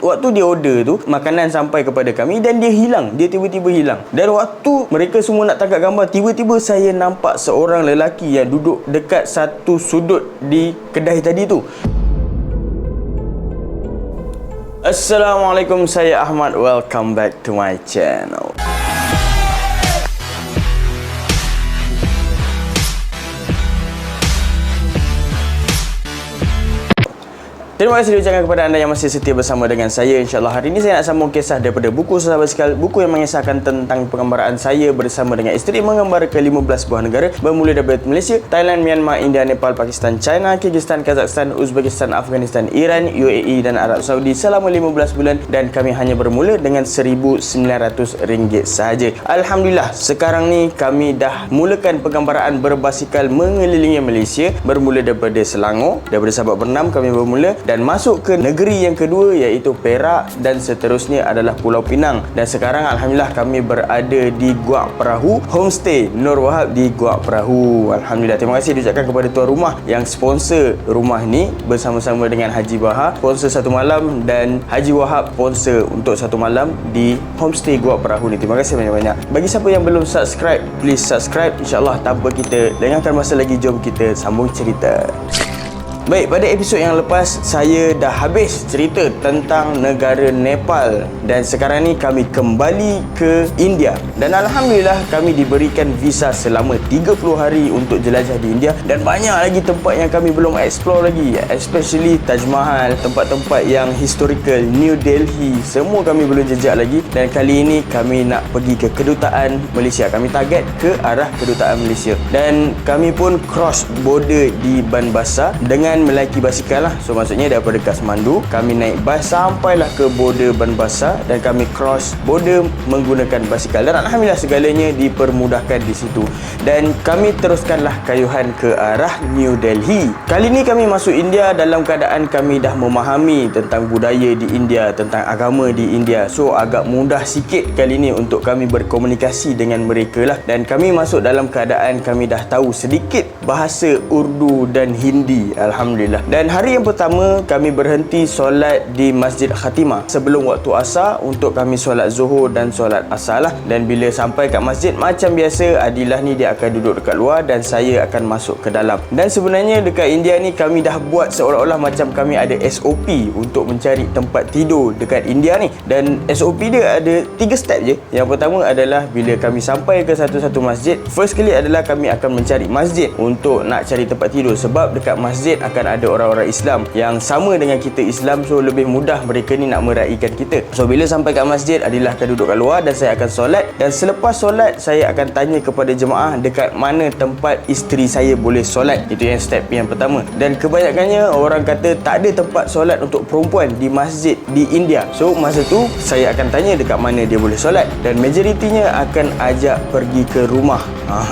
Waktu dia order tu, makanan sampai kepada kami dan dia hilang. Dia tiba-tiba hilang. Dan waktu mereka semua nak tangkap gambar, tiba-tiba saya nampak seorang lelaki yang duduk dekat satu sudut di kedai tadi tu. Assalamualaikum, saya Ahmad. Welcome back to my channel. Terima kasih diucapkan kepada anda yang masih setia bersama dengan saya. InsyaAllah hari ini saya nak sambung kisah daripada buku sahabat sekalian, buku yang mengisahkan tentang penggambaraan saya bersama dengan isteri menggambar ke 15 buah negara, bermula daripada Malaysia, Thailand, Myanmar, India, Nepal, Pakistan, China, Kyrgyzstan, Kazakhstan, Uzbekistan, Afghanistan, Iran, UAE dan Arab Saudi selama 15 bulan, dan kami hanya bermula dengan RM1,900 sahaja. Alhamdulillah, sekarang ni kami dah mulakan penggambaraan berbasikal mengelilingi Malaysia, bermula daripada Selangor, daripada Sabak Bernam kami bermula dan masuk ke negeri yang kedua iaitu Perak, dan seterusnya adalah Pulau Pinang. Dan sekarang Alhamdulillah kami berada di Guak Perahu Homestay Nur Wahab di Guak Perahu. Alhamdulillah, terima kasih diucapkan kepada tuan rumah yang sponsor rumah ni bersama-sama dengan Haji Bahar, sponsor satu malam, dan Haji Wahab sponsor untuk satu malam di Homestay Guak Perahu ni. Terima kasih banyak-banyak. Bagi siapa yang belum subscribe, please subscribe. InsyaAllah tanpa kita lengahkan masa lagi, jom kita sambung cerita. Baik, pada episod yang lepas saya dah habis cerita tentang negara Nepal, dan sekarang ni kami kembali ke India. Dan Alhamdulillah kami diberikan visa selama 30 hari untuk jelajah di India, dan banyak lagi tempat yang kami belum explore lagi, especially Taj Mahal, tempat-tempat yang historical, New Delhi, semua kami belum jejak lagi. Dan kali ini kami nak pergi ke kedutaan Malaysia. Kami target ke arah kedutaan Malaysia, dan kami pun cross border di Ban Basah dengan melaiki basikal lah. So maksudnya daripada Kathmandu kami naik bas sampailah ke border Ban Basah, dan kami cross border menggunakan basikal, dan Alhamdulillah segalanya dipermudahkan di situ. Dan kami teruskanlah kayuhan ke arah New Delhi. Kali ni kami masuk India dalam keadaan kami dah memahami tentang budaya di India, tentang agama di India. So agak mudah sikit kali ni untuk kami berkomunikasi dengan mereka lah. Dan kami masuk dalam keadaan kami dah tahu sedikit bahasa Urdu dan Hindi, Alhamdulillah. Dan hari yang pertama kami berhenti solat di Masjid Khatimah sebelum waktu asar untuk kami solat Zuhur dan solat asar lah. Dan bila sampai kat masjid, macam biasa Adilah ni dia akan duduk dekat luar dan saya akan masuk ke dalam. Dan sebenarnya dekat India ni kami dah buat seolah-olah macam kami ada SOP untuk mencari tempat tidur dekat India ni. Dan SOP dia ada 3 step je. Yang pertama adalah bila kami sampai ke satu-satu masjid, first kali adalah kami akan mencari masjid untuk nak cari tempat tidur, sebab dekat masjid akan ada orang-orang Islam yang sama dengan kita Islam, so lebih mudah mereka ni nak meraihkan kita. So bila sampai kat masjid, Adilah akan duduk kat luar dan saya akan solat. Dan selepas solat, saya akan tanya kepada jemaah dekat mana tempat isteri saya boleh solat. Itu yang step yang pertama. Dan kebanyakannya orang kata tak ada tempat solat untuk perempuan di masjid di India. So masa tu saya akan tanya dekat mana dia boleh solat, dan majoritinya akan ajak pergi ke rumah.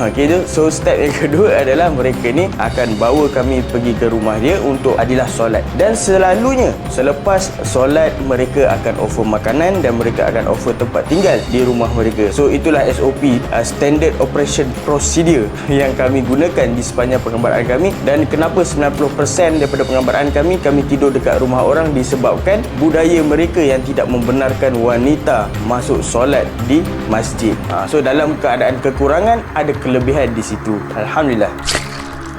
Okay tu. So step yang kedua adalah mereka ni akan bawa kami pergi ke rumah dia untuk Adilah solat. Dan selalunya selepas solat mereka akan offer makanan dan mereka akan offer tempat tinggal di rumah mereka. So itulah SOP, Standard Operation Procedure yang kami gunakan di sepanjang penggambaraan kami. Dan kenapa 90% daripada penggambaraan kami tidur dekat rumah orang, disebabkan budaya mereka yang tidak membenarkan wanita masuk solat di masjid. So dalam keadaan kekurangan ada kelebihan di situ, Alhamdulillah.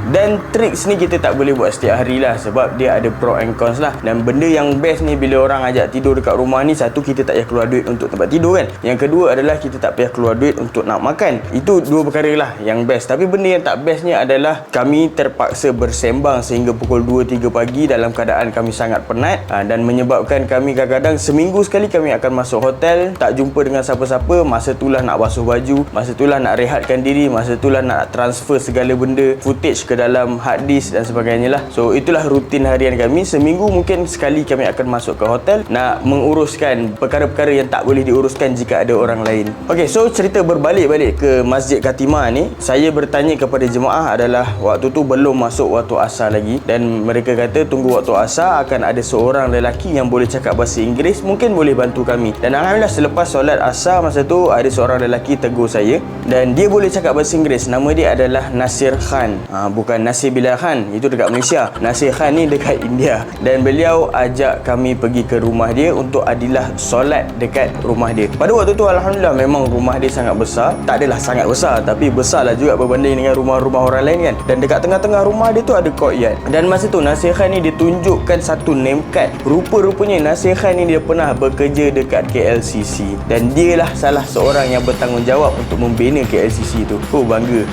Dan triks ni kita tak boleh buat setiap hari lah, sebab dia ada pro and cons lah. Dan benda yang best ni bila orang ajak tidur dekat rumah ni, satu, kita tak payah keluar duit untuk tempat tidur kan. Yang kedua adalah kita tak payah keluar duit untuk nak makan. Itu dua perkara lah yang best. Tapi benda yang tak bestnya adalah kami terpaksa bersembang sehingga pukul 2-3 pagi dalam keadaan kami sangat penat, dan menyebabkan kami kadang-kadang seminggu sekali kami akan masuk hotel, tak jumpa dengan siapa-siapa. Masa itulah nak basuh baju, masa itulah nak rehatkan diri, masa itulah nak transfer segala benda, footage ke dalam hard disk dan sebagainya lah. So itulah rutin harian kami. Seminggu mungkin sekali kami akan masuk ke hotel nak menguruskan perkara-perkara yang tak boleh diuruskan jika ada orang lain. Okay, so cerita berbalik-balik ke Masjid Khatimah ni, saya bertanya kepada jemaah adalah waktu tu belum masuk waktu asar lagi, dan mereka kata tunggu waktu asar akan ada seorang lelaki yang boleh cakap bahasa Inggeris, mungkin boleh bantu kami. Dan Alhamdulillah selepas solat asar masa tu ada seorang lelaki tegur saya, dan dia boleh cakap bahasa Inggeris. Nama dia adalah Nasir Khan. Bukan bukan Nasir Bilal Khan, itu dekat Malaysia. Nasir Khan ni dekat India. Dan beliau ajak kami pergi ke rumah dia untuk Adilah solat dekat rumah dia. Pada waktu tu alhamdulillah memang rumah dia sangat besar. Tak adalah sangat besar, tapi besarlah juga berbanding dengan rumah-rumah orang lain kan. Dan dekat tengah-tengah rumah dia tu ada courtyard. Dan masa tu Nasir Khan ni dia tunjukkan satu name card. Rupa-rupanya Nasir Khan ni dia pernah bekerja dekat KLCC. Dan dia lah salah seorang yang bertanggungjawab untuk membina KLCC tu. Oh, bangga.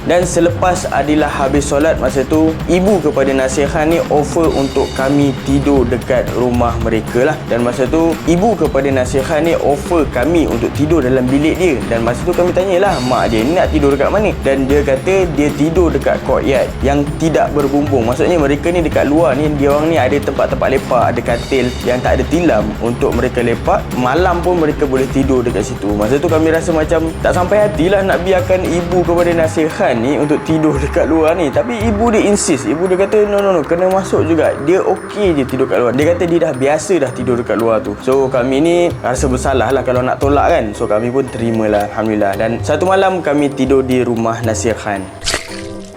Dan selepas Adilah habis solat masa tu, ibu kepada Nasir Khan ni offer untuk kami tidur dekat rumah mereka lah. Dan masa tu ibu kepada Nasir Khan ni offer kami untuk tidur dalam bilik dia. Dan masa tu kami tanyalah mak dia ni nak tidur dekat mana. Dan dia kata dia tidur dekat courtyard yang tidak berbumbung. Maksudnya mereka ni dekat luar ni, dia orang ni ada tempat-tempat lepak, ada katil yang tak ada tilam untuk mereka lepak. Malam pun mereka boleh tidur dekat situ. Masa tu kami rasa macam tak sampai hatilah nak biarkan ibu kepada Nasir Khan ni untuk tidur dekat luar ni. Tapi ibu dia insist. Ibu dia kata no, kena masuk juga. Dia okey je tidur kat luar. Dia kata dia dah biasa dah tidur dekat luar tu. So kami ni rasa bersalah lah kalau nak tolak kan. So kami pun terimalah, alhamdulillah. Dan satu malam kami tidur di rumah Nasir Khan.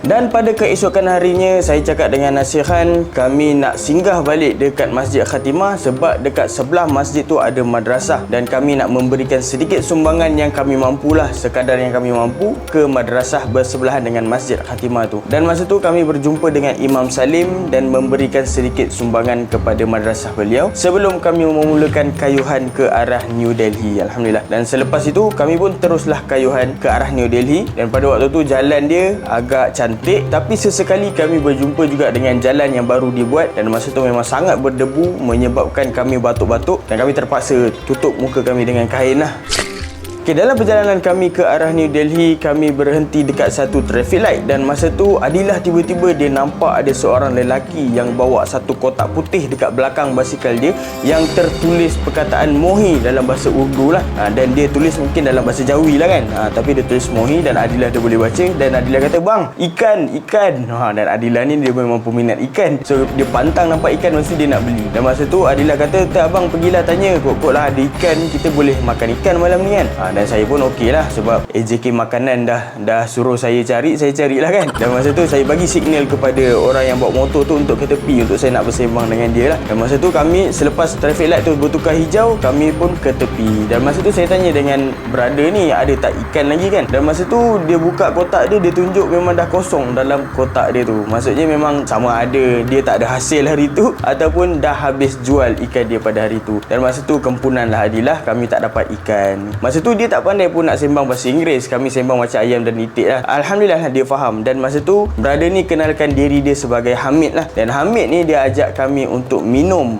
Dan pada keesokan harinya, saya cakap dengan Nasir Khan, kami nak singgah balik dekat Masjid Khatimah sebab dekat sebelah masjid tu ada madrasah. Dan kami nak memberikan sedikit sumbangan yang kami mampulah, sekadar yang kami mampu, ke madrasah bersebelahan dengan Masjid Khatimah tu. Dan masa tu kami berjumpa dengan Imam Salim dan memberikan sedikit sumbangan kepada madrasah beliau sebelum kami memulakan kayuhan ke arah New Delhi, alhamdulillah. Dan selepas itu kami pun teruslah kayuhan ke arah New Delhi. Dan pada waktu tu jalan dia agak cantik, tapi sesekali kami berjumpa juga dengan jalan yang baru dibuat. Dan masa tu memang sangat berdebu menyebabkan kami batuk-batuk dan kami terpaksa tutup muka kami dengan kain lah. Okay, dalam perjalanan kami ke arah New Delhi, kami berhenti dekat satu traffic light. Dan masa tu Adilah tiba-tiba dia nampak ada seorang lelaki yang bawa satu kotak putih dekat belakang basikal dia yang tertulis perkataan Mohi dalam bahasa Urdu lah. Dan dia tulis mungkin dalam bahasa Jawi lah kan. Tapi dia tulis Mohi dan Adilah dia boleh baca. Dan Adilah kata, bang, ikan. Dan Adilah ni dia memang peminat ikan. So dia pantang nampak ikan mesti dia nak beli. Dan masa tu Adilah kata, tak abang, pergilah tanya, kok lah ada ikan, kita boleh makan ikan malam ni kan. Dan saya pun okey lah sebab AJK makanan dah suruh saya carilah kan. Dan masa tu saya bagi signal kepada orang yang bawa motor tu untuk ke tepi untuk saya nak bersembang dengan dia lah. Dan masa tu kami selepas traffic light tu bertukar hijau, kami pun ke tepi. Dan masa tu saya tanya dengan brother ni, ada tak ikan lagi kan. Dan masa tu dia buka kotak dia tunjuk memang dah kosong dalam kotak dia tu. Maksudnya memang sama ada dia tak ada hasil hari tu ataupun dah habis jual ikan dia pada hari tu. Dan masa tu kempunan lah Adilah, kami tak dapat ikan. Masa tu dia tak pandai pun nak sembang bahasa Inggeris. Kami sembang macam ayam dan itik lah. Alhamdulillah dia faham. Dan masa tu brother ni kenalkan diri dia sebagai Hamid lah. Dan Hamid ni dia ajak kami untuk minum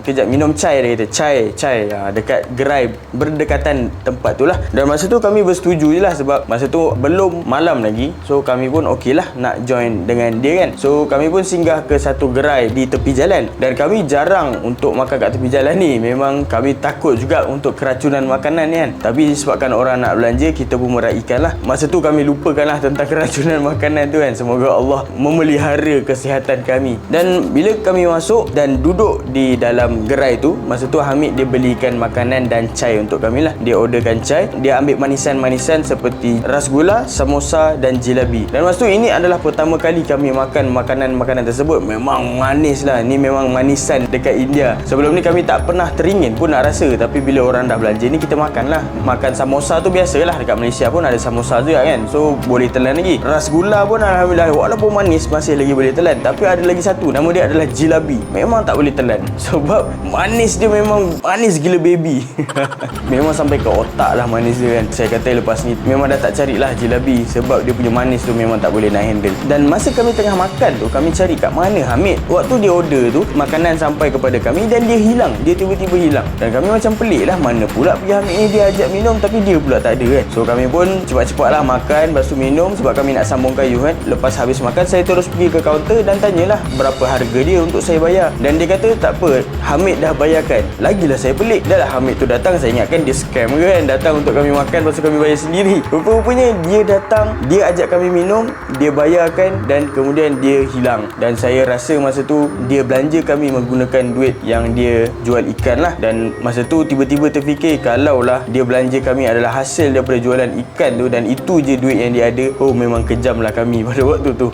chai. Dia kata chai dekat gerai berdekatan tempat tu lah. Dan masa tu kami bersetuju je lah sebab masa tu belum malam lagi. So kami pun okey lah nak join dengan dia kan. So kami pun singgah ke satu gerai di tepi jalan. Dan kami jarang untuk makan kat tepi jalan ni. Memang kami takut juga untuk keracunan makanan ni kan. Tapi sebabkan orang nak belanja, kita pun meraihkan lah. Masa tu kami lupakanlah tentang keracunan makanan tu kan. Semoga Allah memelihara kesihatan kami. Dan bila kami masuk dan duduk di dalam gerai tu, masa tu Hamid dia belikan makanan dan chai untuk kami lah. Dia orderkan chai, dia ambil manisan-manisan seperti rasgula, samosa dan jelebi. Dan masa tu ini adalah pertama kali kami makan makanan-makanan tersebut. Memang manis lah. Ni memang manisan dekat India. Sebelum ni kami tak pernah teringin pun nak rasa. Tapi bila orang dah belanja ni, kita makan lah. Makan samosa tu biasalah, dekat Malaysia pun ada samosa juga kan. So boleh telan lagi. Rasgula pun alhamdulillah walaupun manis masih lagi boleh telan. Tapi ada lagi satu, nama dia adalah jelebi. Memang tak boleh telan sebab manis dia memang manis gila baby. Memang sampai ke otak lah manis dia kan. Saya kata lepas ni memang dah tak carilah jelebi sebab dia punya manis tu memang tak boleh nak handle. Dan masa kami tengah makan tu, kami cari kat mana Hamid. Waktu dia order tu, makanan sampai kepada kami dan dia hilang. Dia tiba-tiba hilang. Dan kami macam pelik lah, mana pula pergi Hamid ni, dia ajak minum tapi dia pula tak ada kan. So kami pun cepat-cepat lah makan, lepas tu minum sebab kami nak sambung kayu kan. Lepas habis makan, saya terus pergi ke kaunter dan tanyalah berapa harga dia untuk saya bayar. Dan dia kata tak apa, Hamid dah bayarkan. Lagilah saya pelik. Dah lah Hamid tu datang, saya ingatkan dia scam ke kan, datang untuk kami makan lepas tu kami bayar sendiri. Rupa-rupanya dia datang, dia ajak kami minum, dia bayarkan dan kemudian dia hilang. Dan saya rasa masa tu dia belanja kami menggunakan duit yang dia jual ikan lah. Dan masa tu tiba-tiba terfikir, kalaulah dia belanja kami adalah hasil daripada jualan ikan tu dan itu je duit yang dia ada, oh memang kejam lah kami pada waktu tu.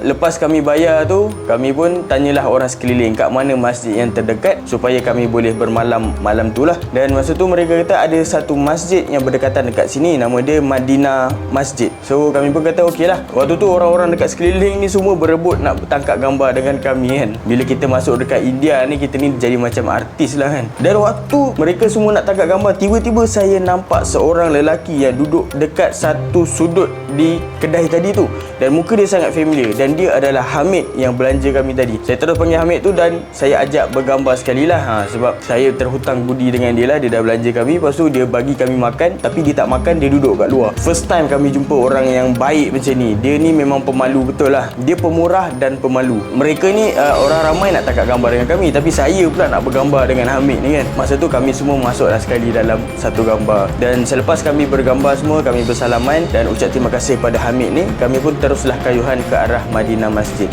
lepas kami bayar tu, kami pun tanyalah orang sekeliling kat mana masjid yang terdekat supaya kami boleh bermalam malam tu lah. Dan masa tu mereka kata ada satu masjid yang berdekatan dekat sini, nama dia Madinah Masjid. So kami pun kata okey lah. Waktu tu orang-orang dekat sekeliling ni semua berebut nak tangkap gambar dengan kami kan. Bila kita masuk dekat India ni, kita ni jadi macam artis lah kan. Dan waktu mereka semua nak tangkap gambar, tiba-tiba saya nampak seorang lelaki yang duduk dekat satu sudut di kedai tadi tu, dan muka dia sangat familiar, dan dia adalah Hamid yang belanja kami tadi. Saya terus panggil Hamid tu dan saya ajak bergambar sekali lah, sebab saya terhutang budi dengan dia lah. Dia dah belanja kami, lepas tu dia bagi kami makan, tapi dia tak makan, dia duduk kat luar. First time kami jumpa orang yang baik macam ni. Dia ni memang pemalu betul lah. Dia pemurah dan pemalu. Mereka ni orang ramai nak tangkap gambar dengan kami, tapi saya pula nak bergambar dengan Hamid ni kan. Masa tu kami semua masuklah sekali dalam satu gambar, dan selepas kami bergambar semua, kami bersalaman dan ucap terima kasih pada Hamid ni, kami pun teruslah kayuhan ke arah Madinah Masjid.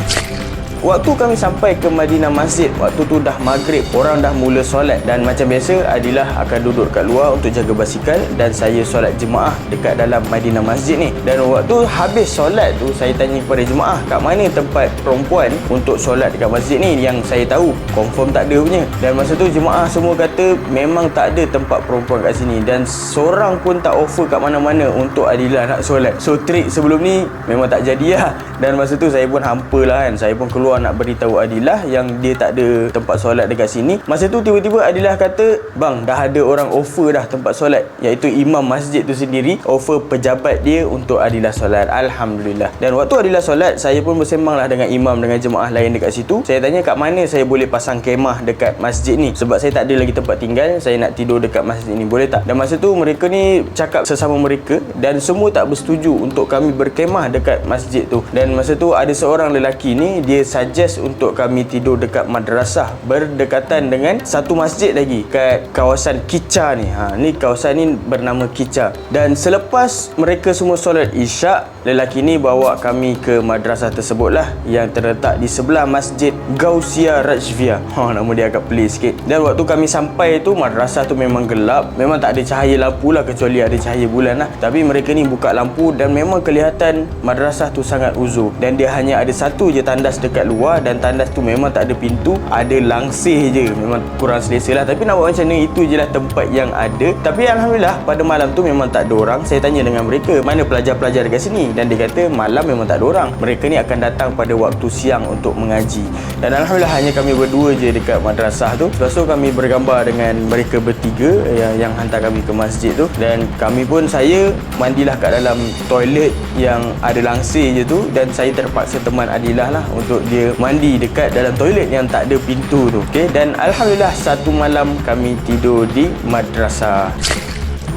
Waktu kami sampai ke Madinah Masjid, waktu tu dah maghrib, orang dah mula solat, dan macam biasa Adilah akan duduk kat luar untuk jaga basikal, dan saya solat jemaah dekat dalam Madinah Masjid ni. Dan waktu habis solat tu, saya tanya kepada jemaah, kat mana tempat perempuan untuk solat dekat masjid ni, yang saya tahu confirm tak ada punya. Dan masa tu jemaah semua kata memang tak ada tempat perempuan kat sini, dan seorang pun tak offer kat mana-mana untuk Adilah nak solat. So trik sebelum ni memang tak jadi lah. Dan masa tu saya pun hampa lah kan, saya pun keluar nak beritahu Adilah yang dia tak ada tempat solat dekat sini. Masa tu tiba-tiba Adilah kata, bang, dah ada orang offer dah tempat solat, iaitu imam masjid tu sendiri offer pejabat dia untuk Adilah solat. Alhamdulillah. Dan waktu Adilah solat, saya pun bersembang lah dengan imam, dengan jemaah lain dekat situ. Saya tanya kat mana saya boleh pasang kemah dekat masjid ni, sebab saya tak ada lagi tempat tinggal, saya nak tidur dekat masjid ni, boleh tak? Dan masa tu mereka ni cakap sesama mereka, dan semua tak bersetuju untuk kami berkemah dekat masjid tu. Dan masa tu ada seorang lelaki ni, dia suggest untuk kami tidur dekat madrasah berdekatan dengan satu masjid lagi kat kawasan Kicha ni. Ni kawasan ni bernama Kicha. Dan selepas mereka semua solat Isyak, lelaki ni bawa kami ke madrasah tersebut lah, yang terletak di sebelah Masjid Gausia Rajvia. Nama dia agak pelik sikit. Dan waktu kami sampai tu, madrasah tu memang gelap, memang tak ada cahaya lampu lah, kecuali ada cahaya bulan lah. Tapi mereka ni buka lampu, dan memang kelihatan madrasah tu sangat uzur, dan dia hanya ada satu je tandas dekat luar, dan tandas tu memang tak ada pintu, ada langsir je. Memang kurang selesa lah, tapi nak buat macam ni, itu je lah tempat yang ada. Tapi Alhamdulillah pada malam tu memang tak ada orang. Saya tanya dengan mereka, mana pelajar-pelajar dekat sini, dan dia kata malam memang tak ada orang, mereka ni akan datang pada waktu siang untuk mengaji. Dan Alhamdulillah hanya kami berdua je dekat madrasah tu. Lepas tu kami bergambar dengan mereka bertiga yang hantar kami ke masjid tu, dan kami pun, saya mandilah kat dalam toilet yang ada langsir je tu, dan saya terpaksa teman Adilah lah untuk dia mandi dekat dalam toilet yang tak ada pintu tu. Dan Alhamdulillah satu malam kami tidur di madrasah.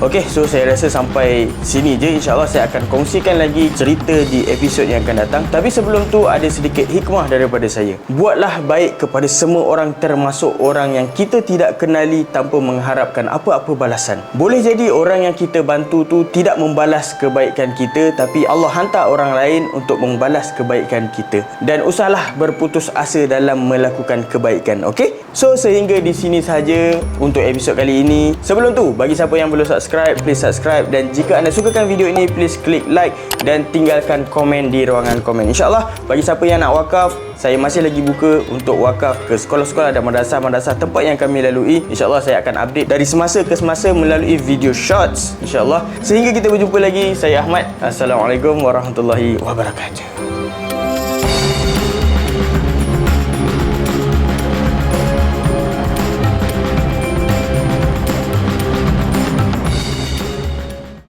Okey, so saya rasa sampai sini je. InsyaAllah saya akan kongsikan lagi cerita di episod yang akan datang. Tapi sebelum tu ada sedikit hikmah daripada saya. Buatlah baik kepada semua orang, termasuk orang yang kita tidak kenali, tanpa mengharapkan apa-apa balasan. Boleh jadi orang yang kita bantu tu tidak membalas kebaikan kita, tapi Allah hantar orang lain untuk membalas kebaikan kita. Dan usahlah berputus asa dalam melakukan kebaikan. Okey? So sehingga di sini sahaja untuk episod kali ini. Sebelum tu, bagi siapa yang belum subscribe, please subscribe, dan jika anda sukakan video ini, please klik like dan tinggalkan komen di ruangan komen. InsyaAllah bagi siapa yang nak wakaf, saya masih lagi buka untuk wakaf ke sekolah-sekolah dan madrasah-madrasah tempat yang kami lalui. InsyaAllah saya akan update dari semasa ke semasa melalui video shorts, InsyaAllah. Sehingga kita berjumpa lagi, saya Ahmad. Assalamualaikum warahmatullahi wabarakatuh.